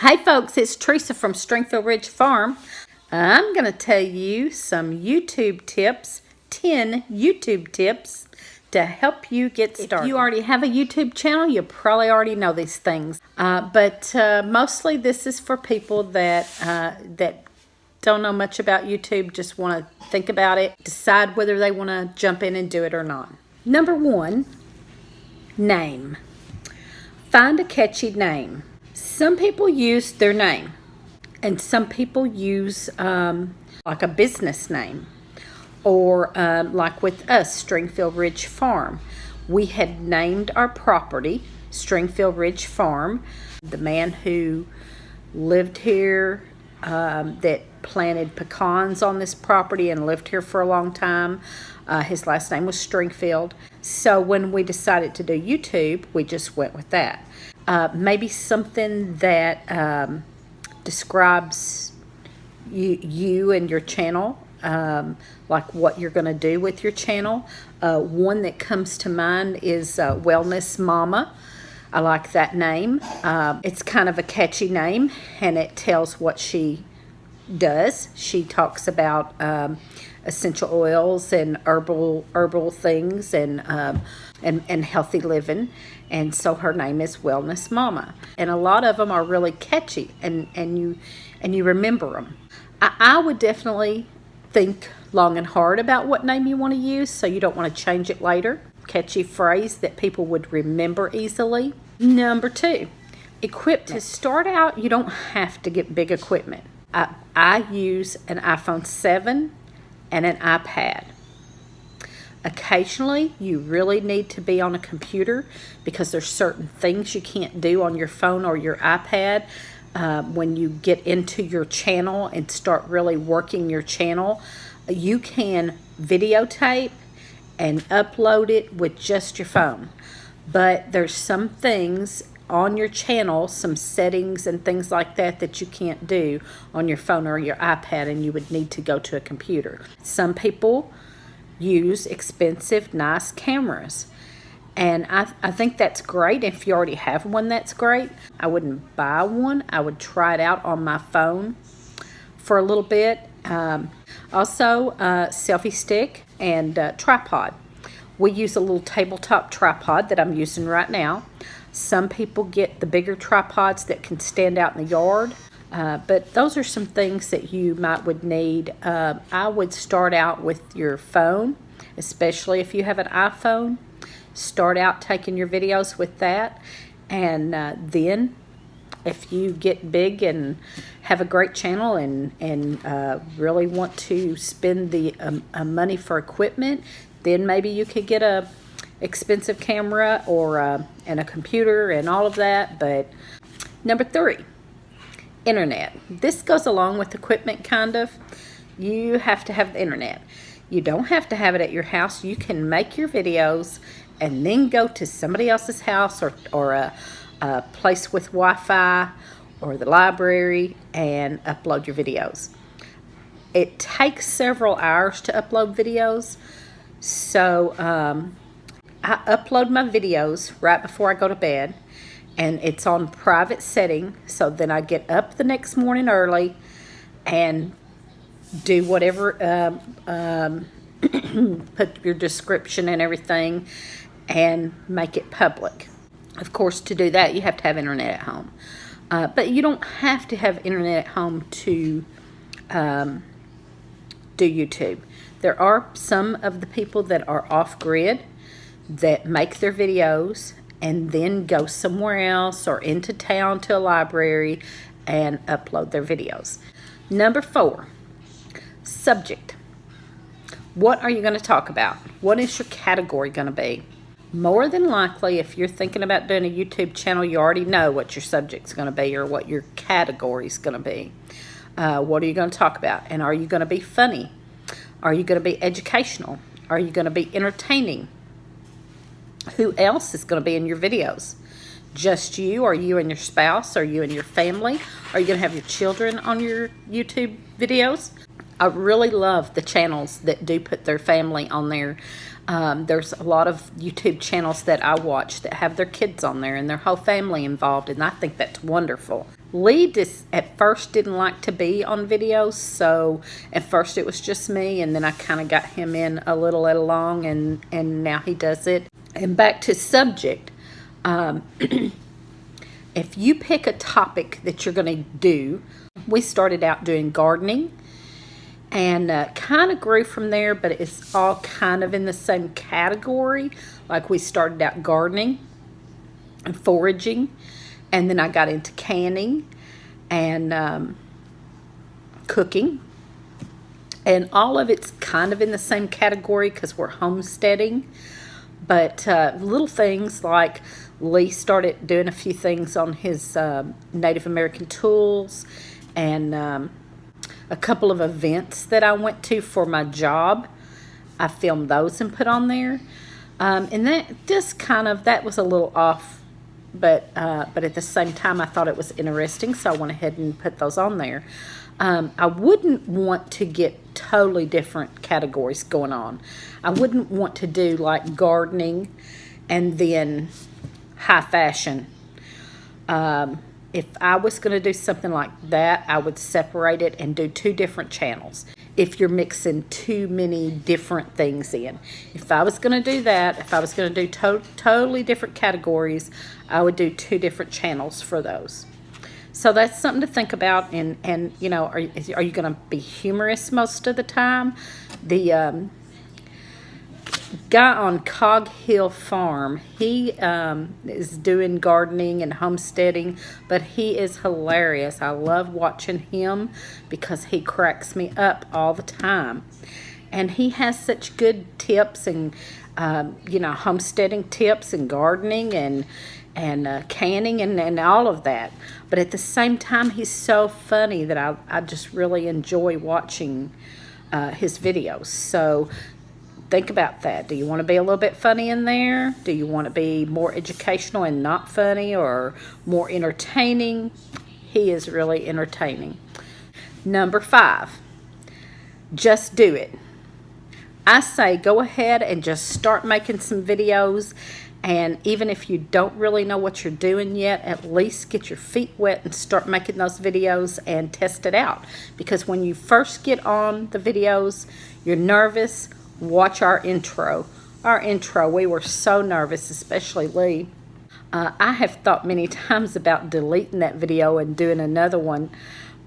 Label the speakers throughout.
Speaker 1: Hey folks, it's Teresa from Stringfield Ridge Farm. I'm going to tell you some YouTube tips, 10 YouTube tips to help you get started. If you already have a YouTube channel, you probably already know these things. But mostly this is for people that don't know much about YouTube, just want to think about it, decide whether they want to jump in and do it or not. Number one, name. Find a catchy name. Some people use their name, and some people use like a business name, or like with us, Stringfield Ridge Farm. We had named our property Stringfield Ridge Farm. The man who lived here, that planted pecans on this property and lived here for a long time, his last name was Stringfield. So when we decided to do YouTube, we just went with that. Maybe something that describes you and your channel, like what you're going to do with your channel. One that comes to mind is Wellness Mama. I like that name. It's kind of a catchy name, and it tells what she does. She talks about essential oils and herbal things and healthy living. And so her name is Wellness Mama. And a lot of them are really catchy, and you remember them. I would definitely think long and hard about what name you want to use, so you don't want to change it later. Catchy phrase that people would remember easily. Number two, equipment. To start out, you don't have to get big equipment. I use an iPhone 7 and an iPad. Occasionally, you really need to be on a computer because there's certain things you can't do on your phone or your iPad. When you get into your channel and start really working your channel, you can videotape and upload it with just your phone. But there's some things on your channel, some settings and things like that that you can't do on your phone or your iPad, and you would need to go to a computer. Some people use expensive, nice cameras, and I think that's great. If you already have one, that's great. I wouldn't buy one. I would try it out on my phone for a little bit. Also, selfie stick and tripod. We use a little tabletop tripod that I'm using right now. Some people get the bigger tripods that can stand out in the yard. But those are some things that you would need. I would start out with your phone, especially if you have an iPhone. Start out taking your videos with that, and then if you get big and have a great channel and really want to spend the money for equipment, then maybe you could get a expensive camera or and a computer and all of that. But number three, internet. This goes along with equipment, kind of. You have to have the internet. You don't have to have it at your house. You can make your videos and then go to somebody else's house or a place with Wi-Fi or the library and upload your videos. It takes several hours to upload videos, so I upload my videos right before I go to bed, and it's on private setting, so then I get up the next morning early and do whatever, put your description and everything and make it public. Of course, to do that, you have to have internet at home. But you don't have to have internet at home to do YouTube. There are some of the people that are off-grid that make their videos and then go somewhere else or into town to a library and upload their videos. Number four, subject. What are you going to talk about? What is your category going to be? More than likely, if you're thinking about doing a YouTube channel, you already know what your subject's going to be or what your category's going to be. What are you going to talk about? And are you going to be funny? Are you going to be educational? Are you going to be entertaining? Who else is going to be in your videos? Just you, or you and your spouse, or you and your family? Are you going to have your children on your YouTube videos? I really love the channels that do put their family on there. There's a lot of YouTube channels that I watch that have their kids on there and their whole family involved, and I think that's wonderful. Lee just at first didn't like to be on videos, so at first it was just me, and then I kind of got him in a little along, and now he does it. And back to subject, if you pick a topic that you're going to do, we started out doing gardening, and kind of grew from there, but it's all kind of in the same category. Like we started out gardening and foraging, and then I got into canning and cooking. And all of it's kind of in the same category because we're homesteading. But little things like Lee started doing a few things on his Native American tools, and a couple of events that I went to for my job. I filmed those and put on there. And that just that was a little off. But at the same time, I thought it was interesting, so I went ahead and put those on there. I wouldn't want to get totally different categories going on. I wouldn't want to do like gardening and then high fashion. If I was going to do something like that, I would separate it and do 2 different channels. If you're mixing too many different things in. If I was going to do that, if I was going to do totally different categories, I would do 2 different channels for those. So that's something to think about. And you know, are you going to be humorous most of the time? The guy on Cog Hill Farm, he is doing gardening and homesteading, but he is hilarious. I love watching him because he cracks me up all the time, and he has such good tips and you know, homesteading tips and gardening and canning and all of that. But at the same time, he's so funny that I just really enjoy watching his videos. So think about that. Do you want to be a little bit funny in there? Do you want to be more educational and not funny, or more entertaining? He is really entertaining. Number 5, just do it. I say go ahead and just start making some videos, and even if you don't really know what you're doing yet, at least get your feet wet and start making those videos and test it out. Because when you first get on the videos, you're nervous. Watch our intro. We were so nervous, especially Lee. I have thought many times about deleting that video and doing another one,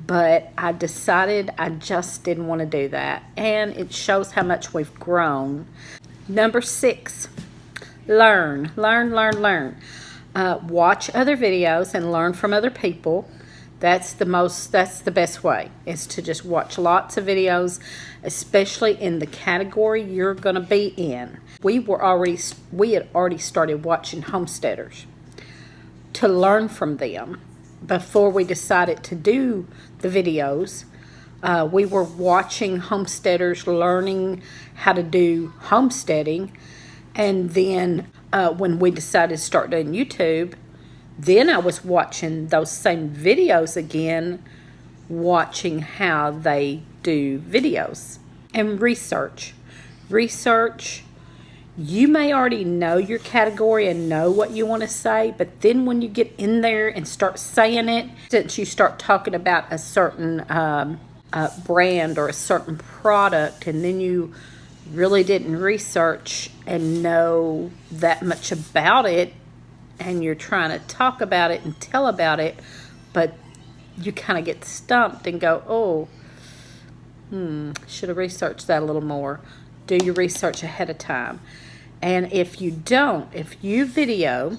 Speaker 1: but I decided I just didn't want to do that. And it shows how much we've grown. Number 6, learn. Watch other videos and learn from other people. That's the best way, is to just watch lots of videos, especially in the category you're going to be in. We had already started watching homesteaders to learn from them before we decided to do the videos. We were watching homesteaders, learning how to do homesteading, and then when we decided to start doing YouTube, then I was watching those same videos again, watching how they do videos. And research. You may already know your category and know what you want to say, but then when you get in there and start saying it, since you start talking about a certain brand or a certain product, and then you really didn't research and know that much about it, and you're trying to talk about it and tell about it, but you kind of get stumped and go, oh, should have researched that a little more. Do your research ahead of time. And if you video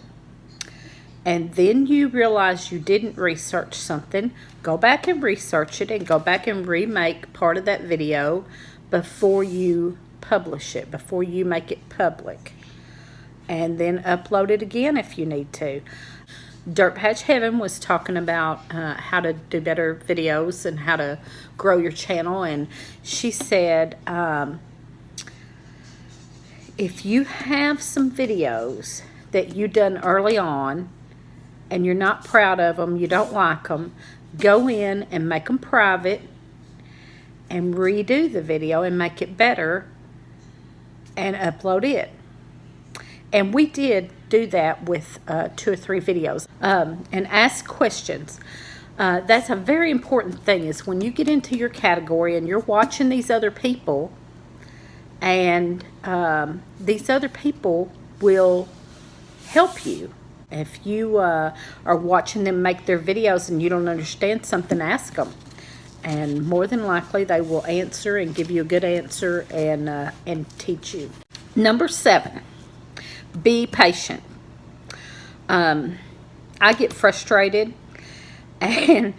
Speaker 1: and then you realize you didn't research something, go back and research it and go back and remake part of that video before you publish it, before you make it public. And then upload it again if you need to. Dirt Patch Heaven was talking about how to do better videos and how to grow your channel, and she said if you have some videos that you done early on and you're not proud of them, you don't like them, go in and make them private and redo the video and make it better and upload it. And we did do that with 2 or 3 videos. And ask questions. That's a very important thing, is when you get into your category and you're watching these other people, and these other people will help you. If you are watching them make their videos and you don't understand something, ask them. And more than likely they will answer and give you a good answer and teach you. Number 7, be patient. I get frustrated and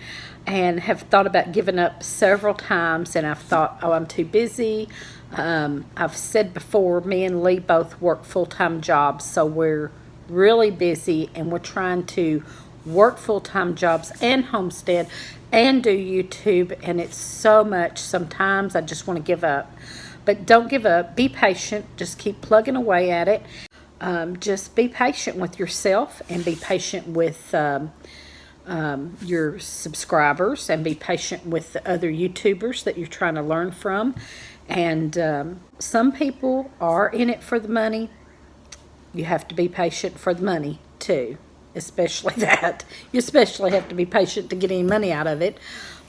Speaker 1: have thought about giving up several times, and I've thought, oh, I'm too busy. I've said before, me and Lee both work full-time jobs, so we're really busy, and we're trying to work full-time jobs and homestead and do YouTube, and it's so much. Sometimes I just want to give up. But don't give up. Be patient. Just keep plugging away at it. Just be patient with yourself, and be patient with your subscribers, and be patient with the other YouTubers that you're trying to learn from. And some people are in it for the money. You have to be patient for the money too, especially that. You especially have to be patient to get any money out of it.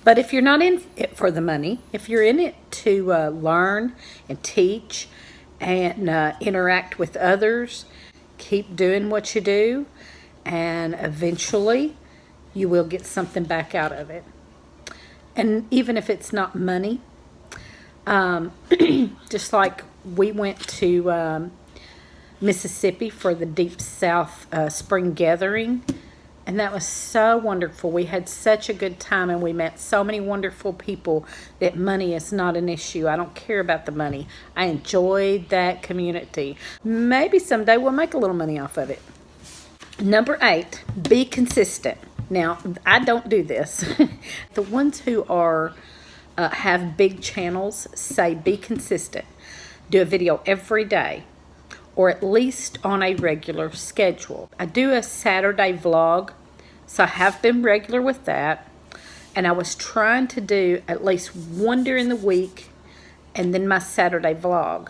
Speaker 1: But if you're not in it for the money, if you're in it to learn and teach and interact with others, keep doing what you do, and eventually you will get something back out of it. And even if it's not money, just like we went to Mississippi for the Deep South Spring Gathering, and that was so wonderful. We had such a good time, and we met so many wonderful people that money is not an issue. I don't care about the money. I enjoyed that community. Maybe someday we'll make a little money off of it. Number 8, be consistent. Now, I don't do this. The ones who are have big channels say be consistent. Do a video every day, or at least on a regular schedule. I do a Saturday vlog, so I have been regular with that. And I was trying to do at least one during the week, and then my Saturday vlog.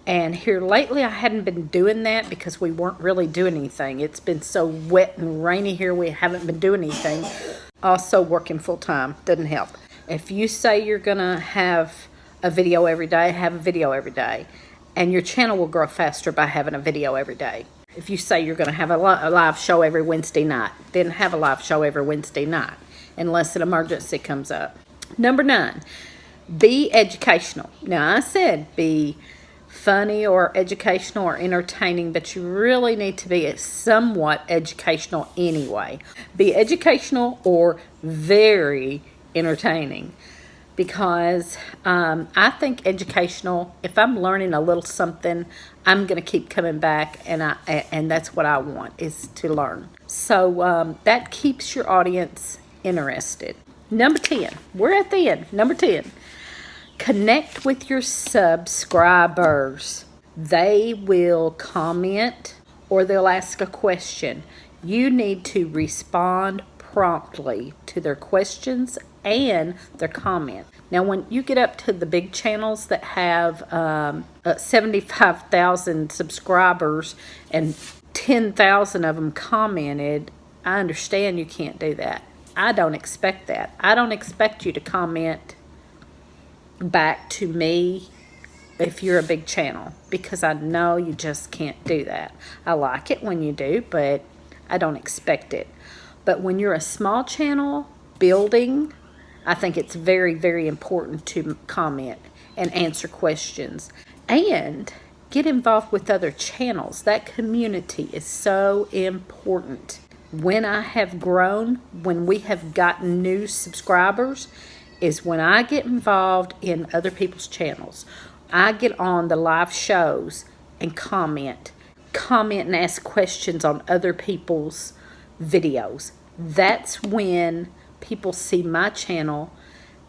Speaker 1: And here lately I hadn't been doing that because we weren't really doing anything. It's been so wet and rainy here, we haven't been doing anything. Also working full time doesn't help. If you say you're gonna have a video every day, have a video every day. And your channel will grow faster by having a video every day. If you say you're going to have a live show every Wednesday night, then have a live show every Wednesday night, unless an emergency comes up. Number 9, be educational. Now, I said be funny or educational or entertaining, but you really need to be somewhat educational anyway. Be educational or very entertaining. Because I think educational, if I'm learning a little something, I'm going to keep coming back, and that's what I want, is to learn. So that keeps your audience interested. Number 10, we're at the end. Number 10, connect with your subscribers. They will comment or they'll ask a question. You need to respond promptly to their questions and their comment. Now, when you get up to the big channels that have 75,000 subscribers and 10,000 of them commented, I understand you can't do that. I don't expect that. I don't expect you to comment back to me if you're a big channel, because I know you just can't do that. I like it when you do, but I don't expect it. But when you're a small channel building, I think it's very, very important to comment and answer questions and get involved with other channels. That community is so important. When I have grown, when we have gotten new subscribers, is when I get involved in other people's channels. I get on the live shows and comment and ask questions on other people's videos. That's when people see my channel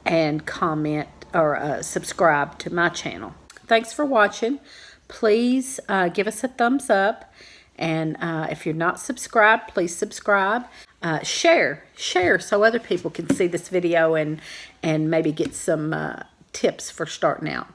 Speaker 1: and comment or subscribe to my channel. Thanks for watching. Please give us a thumbs up, and if you're not subscribed, please subscribe. Share so other people can see this video and maybe get some tips for starting out.